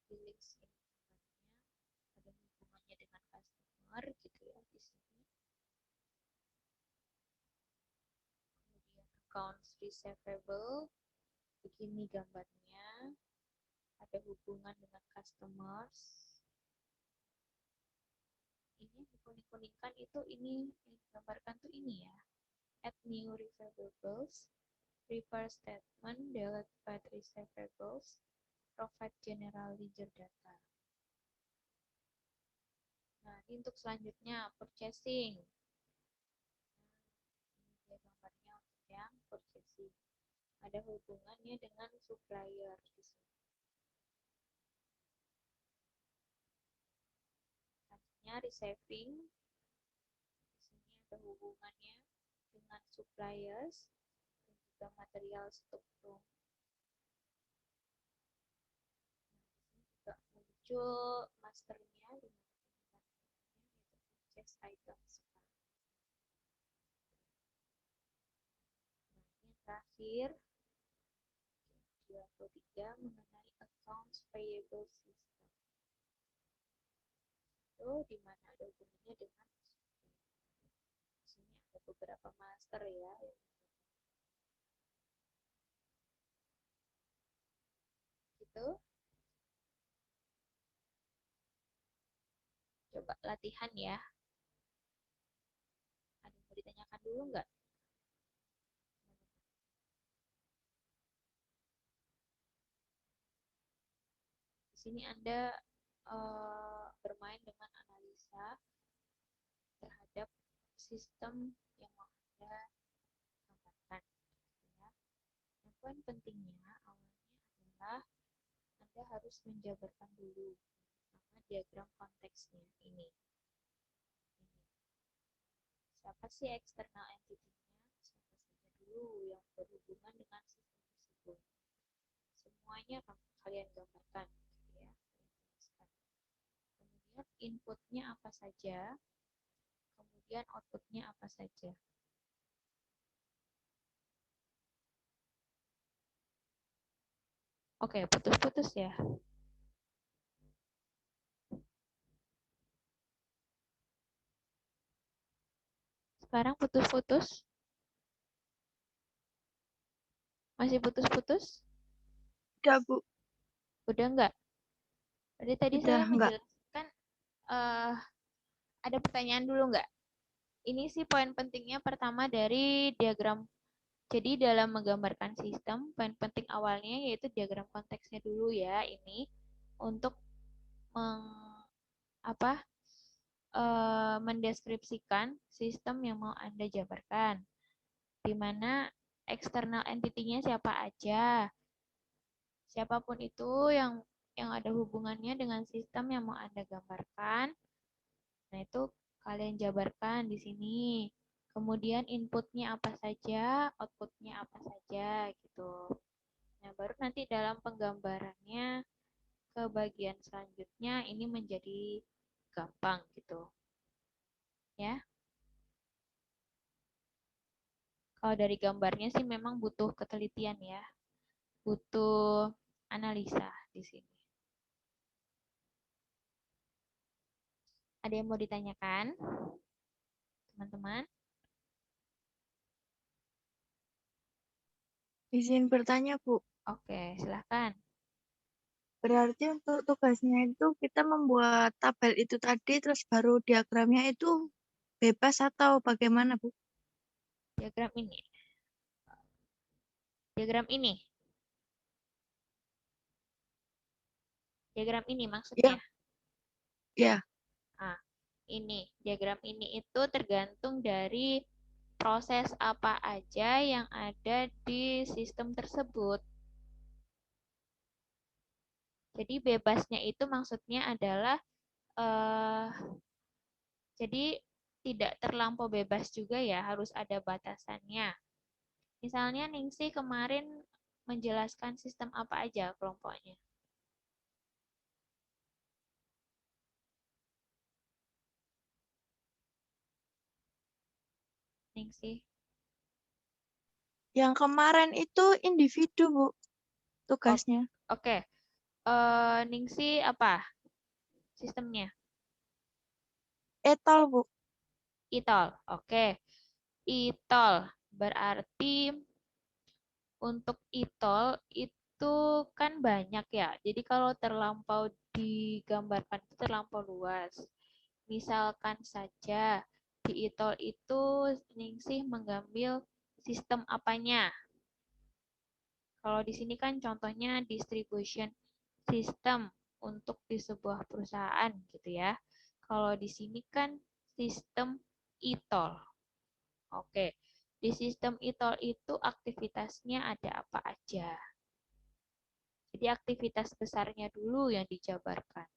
Billings ini ada hubungannya dengan customer gitu ya di sini. Kemudian accounts receivable, begini gambarnya, ada hubungan dengan customers. Ini dikuning-kuningkan itu ini digambarkan tuh ini ya. Add new receivables, prepare statement, delete bad receivables, provide general ledger data. Nah, ini untuk selanjutnya purchasing. Nah, ini gambarnya untuk yang purchasing. Ada hubungannya dengan supplier di sini. Selanjutnya receiving. Di sini ada hubungannya dengan suppliers dan juga material stock room. Nah, di sini juga muncul masternya di purchase items. Nah, ini terakhir 23 mengenai accounts payable system. Itu di mana ada hubungannya dengan di sini ada beberapa master ya. Gitu. Coba latihan ya. Ada yang mau ditanyakan dulu nggak? sini Anda bermain dengan analisa terhadap sistem yang mau Anda gambarkan. Ya. Nah, poin pentingnya awalnya adalah Anda harus menjabarkan dulu sama diagram konteksnya ini. Siapa sih eksternal entity-nya? Siapa saja dulu yang berhubungan dengan sistem tersebut? Semuanya kalian gambarkan, gitu ya. Kemudian inputnya apa saja, kemudian outputnya apa saja. Oke, putus-putus ya. Sekarang putus-putus. Masih putus-putus? Udah, Bu. Udah enggak? Tadi Udah saya enggak. menjelaskan, ada pertanyaan dulu enggak? Ini sih poin pentingnya pertama dari diagram. Jadi dalam menggambarkan sistem, poin penting awalnya yaitu diagram konteksnya dulu ya, ini untuk meng, apa, mendeskripsikan sistem yang mau Anda jabarkan, di mana eksternal entity-nya siapa aja, siapapun itu yang ada hubungannya dengan sistem yang mau Anda gambarkan. Nah, itu kalian jabarkan di sini. Kemudian inputnya apa saja, outputnya apa saja, gitu. Nah, baru nanti dalam penggambarannya ke bagian selanjutnya ini menjadi gampang gitu. Ya. Kalau dari gambarnya sih memang butuh ketelitian ya. Butuh analisa di sini. Ada yang mau ditanyakan, teman-teman? Izin bertanya, Bu. Oke, silahkan. Berarti untuk tugasnya itu kita membuat tabel itu tadi, terus baru diagramnya itu bebas atau bagaimana, Bu? Diagram ini. Diagram ini. Diagram ini maksudnya. Ya, ya. Nah, ini. Diagram ini itu tergantung dari proses apa aja yang ada di sistem tersebut. Jadi bebasnya itu maksudnya adalah jadi tidak terlampau bebas juga ya, harus ada batasannya. Misalnya Ningsih kemarin menjelaskan sistem apa aja kelompoknya. Ningsih. Yang kemarin itu individu, Bu, tugasnya. Oke. Ningsih apa sistemnya? Etol, Bu. ITOL. Oke. ITOL berarti untuk ITOL itu kan banyak ya. Jadi kalau terlampau digambarkan itu terlampau luas. Misalkan saja di ITOL itu Ningsih mengambil sistem apanya. Kalau di sini kan contohnya distribution system untuk di sebuah perusahaan gitu ya. Kalau di sini kan sistem ITOL. Oke, di sistem ITOL itu aktivitasnya ada apa aja. Jadi aktivitas besarnya dulu yang dijabarkan.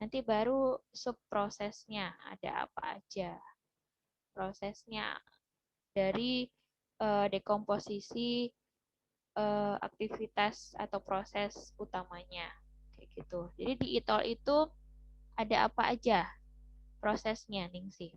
Nanti baru subprosesnya ada apa aja. Prosesnya dari dekomposisi aktivitas atau proses utamanya. Kayak gitu. Jadi di ITOL itu ada apa aja prosesnya, Ningsih?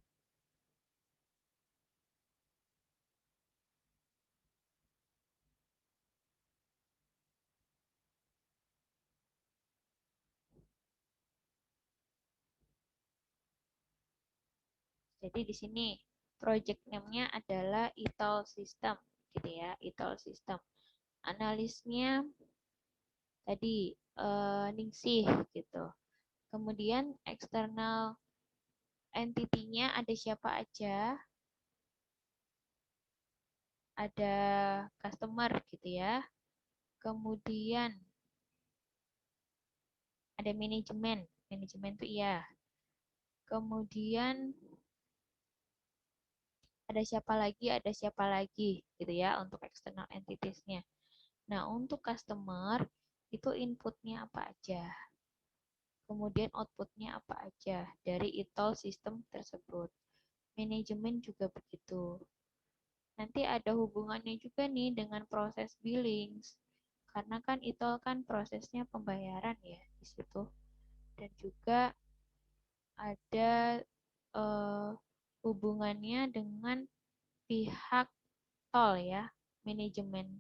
Jadi di sini project name-nya adalah ITOL system, gitu ya, ITOL system. Analisnya tadi Ningsih gitu. Kemudian eksternal entity-nya ada siapa aja? Ada customer gitu ya. Kemudian Ada manajemen. Manajemen tuh iya. Kemudian ada siapa lagi gitu ya untuk external entities-nya. Nah, untuk customer itu inputnya apa aja. Kemudian outputnya apa aja dari e-toll sistem tersebut. Manajemen juga begitu. Nanti ada hubungannya juga nih dengan proses billings. Karena kan e-toll kan prosesnya pembayaran ya di situ. Dan juga ada hubungannya dengan pihak tol ya, manajemen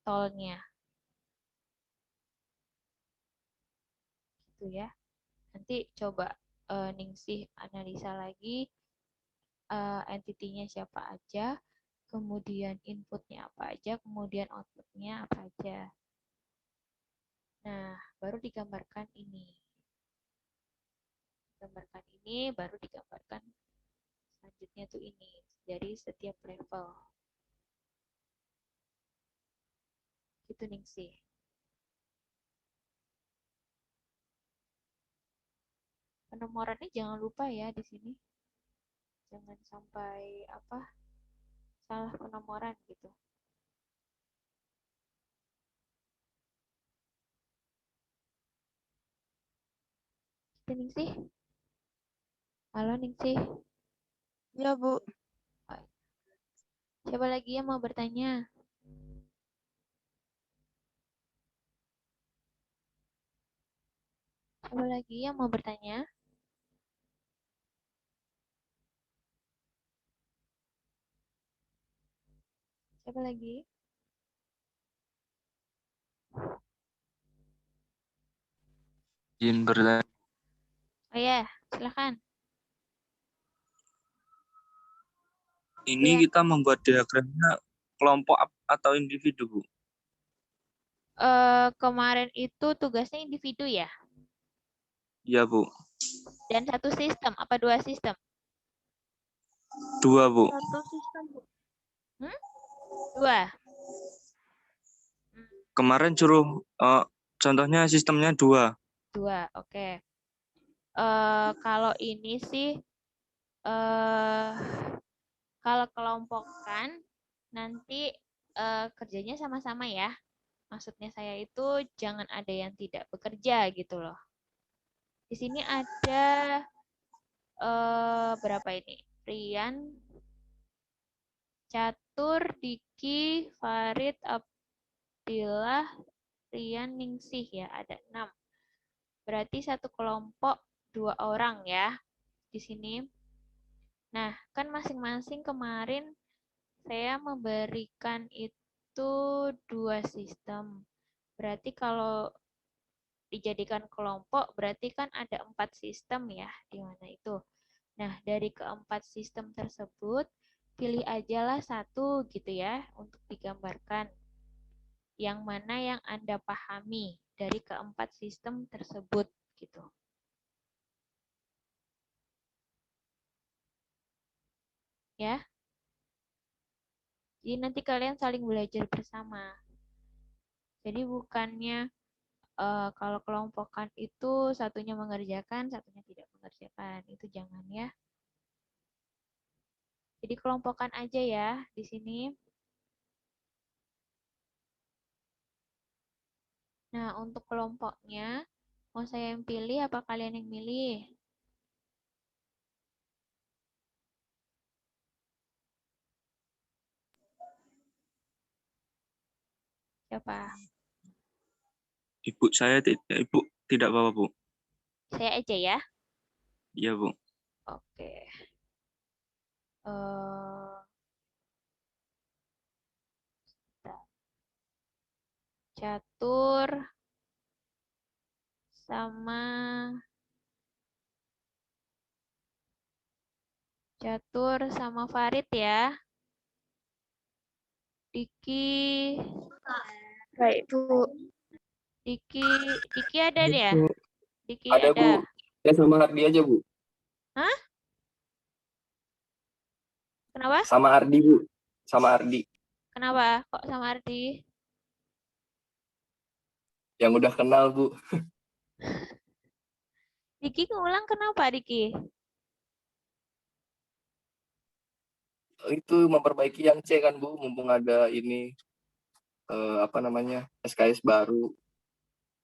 tolnya gitu ya. Nanti coba Ningsih analisa lagi entitinya siapa aja, kemudian inputnya apa aja, kemudian outputnya apa aja. Nah, baru digambarkan ini. Gambarkan ini, baru digambarkan selanjutnya tuh ini dari setiap level. Gitu Ningsih. Penomorannya jangan lupa ya di sini. Jangan sampai salah penomoran gitu. Gitu Ningsih. Halo Ningsih. Ya, Bu. Siapa lagi yang mau bertanya? Siapa lagi yang mau bertanya? Siapa lagi? Izin bertanya. Oh ya, silakan. Ini Ya. kita membuat diagramnya kelompok atau individu, Bu? Kemarin itu tugasnya individu ya? Iya, Bu. Dan satu sistem, apa dua sistem? Dua, Bu. Satu sistem, Bu. Dua. Kemarin suruh contohnya sistemnya dua. Dua, oke. Kalau ini sih, kalau kelompokkan, nanti kerjanya sama-sama ya. Maksudnya saya itu jangan ada yang tidak bekerja gitu loh. Di sini ada berapa ini? Rian, Catur, Diki, Farid, Abdillah, Rian, Ningsih ya. Ada 6. Berarti satu kelompok 2 orang ya di sini. Nah, kan masing-masing kemarin saya memberikan itu 2 sistem. Berarti kalau dijadikan kelompok berarti kan ada 4 sistem ya di mana itu. Nah, dari keempat sistem tersebut pilih ajalah satu gitu ya untuk digambarkan. Yang mana yang Anda pahami dari keempat sistem tersebut gitu. Ya. Jadi nanti kalian saling belajar bersama. Jadi bukannya kalau kelompokan itu satunya mengerjakan, satunya tidak mengerjakan. Itu jangan ya. Jadi kelompokan aja ya di sini. Nah, untuk kelompoknya, mau saya yang pilih apa kalian yang milih? Siapa? Ibu tidak apa-apa, Bu. Saya aja ya. Iya, Bu. Oke. Eh, Catur sama Farid ya. Diki, Baik, Bu. Diki ada deh ya? Bu. Diki Ada, ada. Bu. Saya sama Ardi aja, Bu. Hah? Kenapa? Sama Ardi, Bu. Sama Ardi. Kenapa? Kok sama Ardi? Yang udah kenal, Bu. Diki ngulang kenapa, Diki? Itu memperbaiki yang C kan Bu, mumpung ada ini apa namanya SKS baru.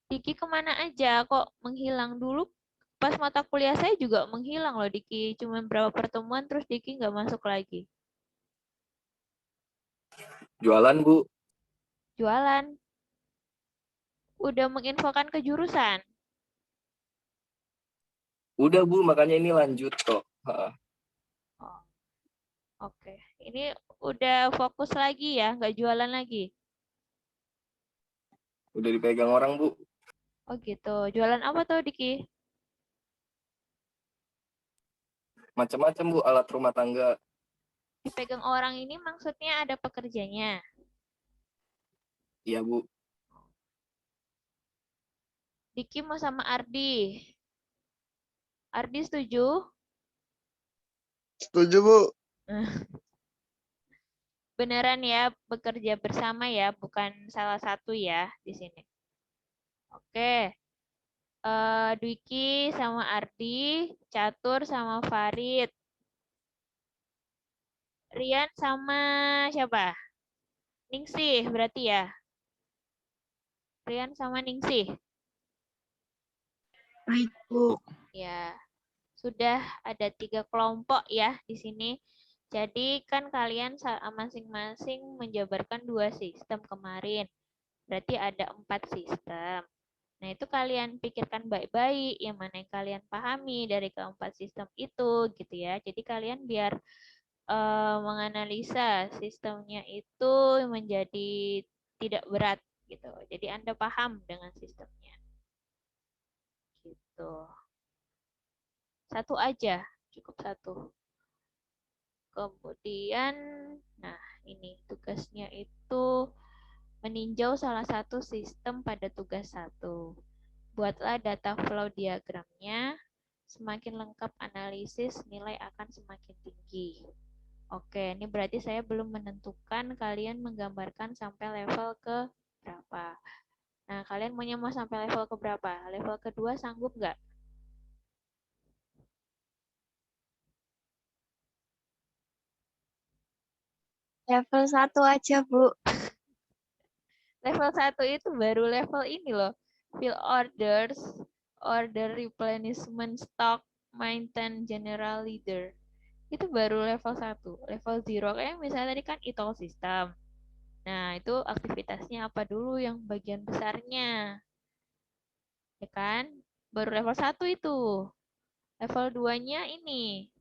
Diki kemana aja? Kok menghilang dulu? Pas mata kuliah saya juga menghilang loh, Diki. Cuma berapa pertemuan, terus Diki nggak masuk lagi. Jualan Bu, Jualan. Udah menginfokan ke jurusan. udah Bu, makanya ini lanjut kok. Oh, oke. Ini udah fokus lagi ya, nggak jualan lagi. Udah dipegang orang Bu, Oh gitu. Jualan apa tuh, Diki? macam-macam Bu, alat rumah tangga. Dipegang orang ini maksudnya ada pekerjanya. Iya Bu, Diki mau sama Ardi. Ardi setuju? Setuju, Bu. Beneran ya, bekerja bersama ya, bukan salah satu ya di sini. Oke. Dwiki sama Ardi, Catur sama Farid, Rian sama siapa? Ningsih berarti ya. Rian sama Ningsih. Baik, Bu. Ya, sudah ada 3 kelompok ya di sini. Jadi kan kalian masing-masing menjabarkan 2 sistem kemarin. Berarti ada 4 sistem. Nah, itu kalian pikirkan baik-baik yang mana yang kalian pahami dari keempat sistem itu gitu ya. Jadi kalian biar menganalisa sistemnya itu menjadi tidak berat gitu. Jadi Anda paham dengan sistemnya. Gitu. Satu aja, cukup satu. Kemudian, nah ini tugasnya itu meninjau salah satu sistem pada tugas 1. Buatlah data flow diagramnya. Semakin lengkap analisis, nilai akan semakin tinggi. Oke, ini berarti saya belum menentukan kalian menggambarkan sampai level ke berapa. Nah, kalian maunya mau sampai level ke berapa? Level kedua sanggup nggak? Level 1 aja, Bu. Level 1 itu baru level ini loh. Fill orders, order replenishment stock, maintain general leader. Itu baru level 1. Level 0 kayak misalnya tadi kan e-toll system. Nah, itu aktivitasnya apa dulu yang bagian besarnya? Ya kan? Baru level 1 itu. Level 2-nya ini.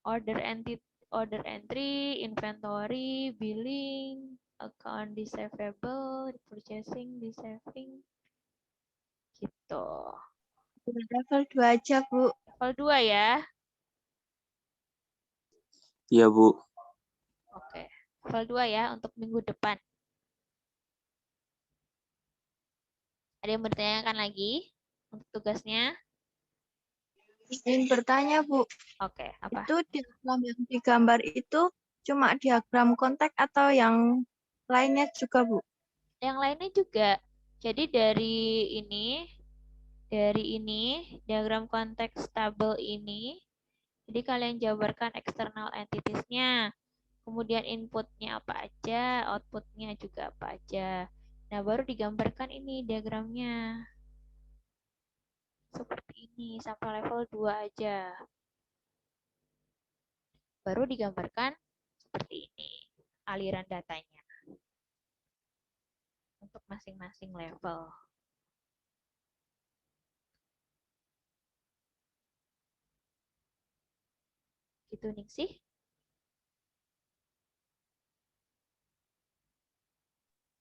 Order entry, inventory, billing, account receivable, purchasing, receiving, gitu. Level 2 aja, Bu. Level 2 ya. Iya, Bu. Oke. Level 2 ya untuk minggu depan. Ada yang bertanyakan lagi untuk tugasnya? Ingin bertanya, Bu. Oke, apa? Itu diagram yang digambar itu cuma diagram konteks atau yang lainnya juga, Bu? Yang lainnya juga. Jadi dari ini diagram konteks tabel ini, jadi kalian jabarkan external entities-nya, kemudian inputnya apa aja, outputnya juga apa aja. Nah, baru digambarkan ini diagramnya. Seperti ini, sampai level 2 aja. Baru digambarkan seperti ini, aliran datanya. Untuk masing-masing level. Gitu nih sih.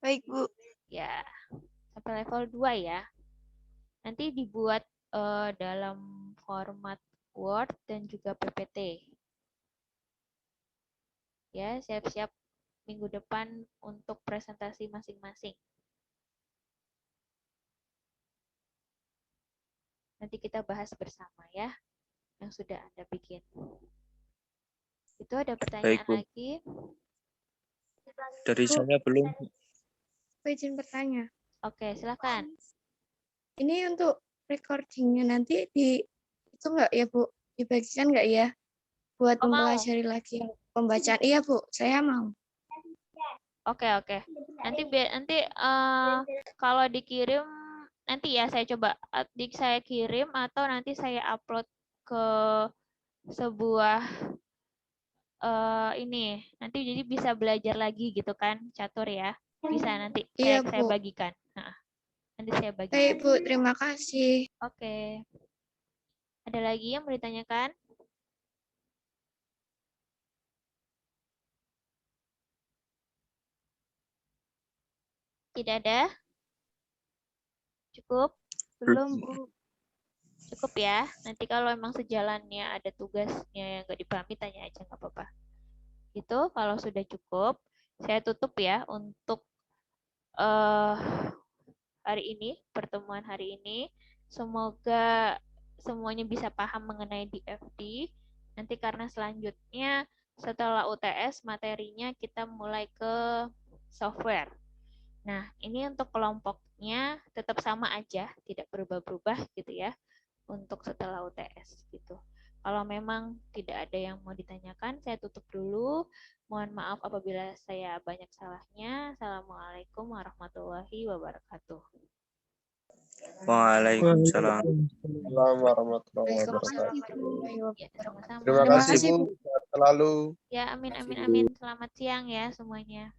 Baik, Bu. Ya, sampai level 2 ya. Nanti dibuat dalam format Word dan juga PPT. Ya, siap-siap minggu depan untuk presentasi masing-masing. Nanti kita bahas bersama ya, yang sudah Anda bikin. Itu ada pertanyaan Baik, Bu. lagi? Dari Bu. saya belum. Aku izin bertanya. Oke, silakan. Ini untuk recordingnya nanti itu nggak ya Bu? Dibagikan nggak ya? Buat Oh, mau? mempelajari lagi pembacaan. Iya Bu, saya mau. Oke. Nanti kalau dikirim nanti ya saya coba saya kirim atau nanti saya upload ke sebuah ini nanti jadi bisa belajar lagi gitu kan catur ya. Bisa nanti Iya saya Bu. bagikan. Nah, nanti saya Baik bagikan. Bu, terima kasih. Oke. Ada lagi yang mau ditanyakan? Tidak ada? Cukup? Belum Bu. Cukup ya. Nanti kalau emang sejalannya ada tugasnya yang nggak dipahami, tanya aja nggak apa-apa. Itu kalau sudah cukup, saya tutup ya untuk hari ini, pertemuan hari ini. Semoga semuanya bisa paham mengenai DFD. Nanti karena selanjutnya setelah UTS materinya kita mulai ke software. Nah, ini untuk kelompoknya tetap sama aja, tidak berubah-ubah gitu ya, untuk setelah UTS gitu. Kalau memang tidak ada yang mau ditanyakan, saya tutup dulu. Mohon maaf apabila saya banyak salahnya. Assalamualaikum warahmatullahi wabarakatuh. Waalaikumsalam. Assalamualaikum warahmatullahi wabarakatuh. Warahmatullahi Ya, wabarakatuh. sama-sama. Terima Terima kasih kasih Bu. Bu. Sehat selalu. Ya, amin. Selamat siang ya semuanya.